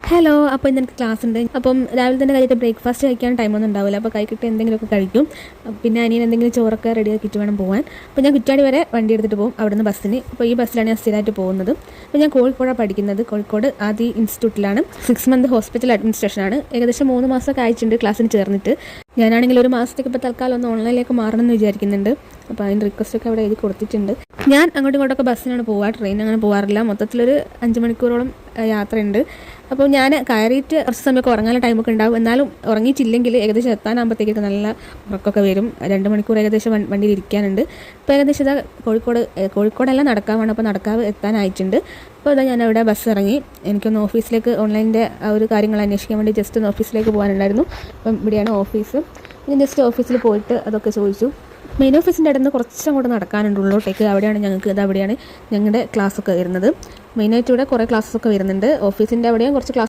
Hello, അപ്പോൾ ഇന്ന് എനിക്ക് ക്ലാസ് ഉണ്ട്. അപ്പം രാവിലെ തന്നെ കഴിഞ്ഞിട്ട് ബ്രേക്ക്ഫാസ്റ്റ് കഴിക്കാൻ ടൈമൊന്നും ഉണ്ടാവില്ല. അപ്പോൾ കഴിക്കിട്ട് എന്തെങ്കിലുമൊക്കെ കഴിക്കും. പിന്നെ അനിയൻ എന്തെങ്കിലും ചോറൊക്കെ റെഡിയാക്കിയിട്ട് വേണം പോകാൻ. അപ്പോൾ ഞാൻ കുറ്റാടി വരെ വണ്ടി എടുത്തിട്ട് പോകും അവിടുന്ന് ബസ്സിന്. അപ്പോൾ ഈ ബസ്സിലാണ് ഞാൻ സ്ഥിരമായിട്ട് പോകുന്നത്. അപ്പോൾ ഞാൻ കോഴിക്കോടാണ് പഠിക്കുന്നത്. കോഴിക്കോട് ആദി ഇൻസ്റ്റിറ്റ്യൂട്ടിലാണ്. 6 മന്ത് ഹോസ്പിറ്റൽ അഡ്മിനിസ്ട്രേഷനാണ്. ഏകദേശം 3 മാസമൊക്കെ അയച്ചിട്ടുണ്ട് ക്ലാസ്സിന് ചേർന്നിട്ട്. ഞാനാണെങ്കിൽ ഒരു മാസത്തേക്ക് ഇപ്പോൾ തൽക്കാലം ഒന്ന് ഓൺലൈനിലേക്ക് മാറണമെന്ന് വിചാരിക്കുന്നുണ്ട്. അപ്പോൾ അതിൻ്റെ റിക്വസ്റ്റൊക്കെ അവിടെ എഴുതി കൊടുത്തിട്ടുണ്ട്. ഞാൻ അങ്ങോട്ടും ഇങ്ങോട്ടൊക്കെ ബസ്സിനാണ് പോവുക, ട്രെയിൻ അങ്ങനെ പോകാറില്ല. മൊത്തത്തിലൊരു 5 മണിക്കൂറോളം യാത്രയുണ്ട്. അപ്പോൾ ഞാൻ കയറിയിട്ട് കുറച്ച് സമയമൊക്കെ ഉറങ്ങാനുള്ള ടൈമൊക്കെ ഉണ്ടാവും. എന്നാലും ഉറങ്ങിയിട്ടില്ലെങ്കിൽ ഏകദേശം എത്താനാകുമ്പോഴത്തേക്കൊക്കെ നല്ല ഉറക്കമൊക്കെ വരും. 2 മണിക്കൂർ ഏകദേശം വണ്ടിയിൽ ഇരിക്കാനുണ്ട്. അപ്പോൾ ഏകദേശം ഇതാ കോഴിക്കോടെല്ലാം നടക്കാവാണ്. അപ്പോൾ നടക്കാവ് എത്താനായിട്ടുണ്ട്. അപ്പോൾ ഇതാ ഞാൻ അവിടെ ബസ് ഇറങ്ങി. എനിക്കൊന്ന് ഓഫീസിലേക്ക് ഓൺലൈനിൻ്റെ ആ ഒരു കാര്യങ്ങൾ അന്വേഷിക്കാൻ വേണ്ടി ജസ്റ്റ് ഒന്ന് ഓഫീസിലേക്ക് പോകാനുണ്ടായിരുന്നു. അപ്പം ഇവിടെയാണ് ഓഫീസ്. ഞാൻ ജസ്റ്റ് ഓഫീസിൽ പോയിട്ട് അതൊക്കെ ചോദിച്ചു. മെയിൻ ഓഫീസിൻ്റെ അടുത്ത് കുറച്ചും കൂടെ നടക്കാനുണ്ട് ഉള്ളോട്ടേക്ക്. അവിടെയാണ് ഞങ്ങളുടെ ക്ലാസ്സൊക്കെ വരുന്നത്. മെയിനായിട്ട് ഇവിടെ കുറേ ക്ലാസ്സൊക്കെ വരുന്നുണ്ട്. ഓഫീസിൻ്റെ അവിടെയും കുറച്ച് ക്ലാസ്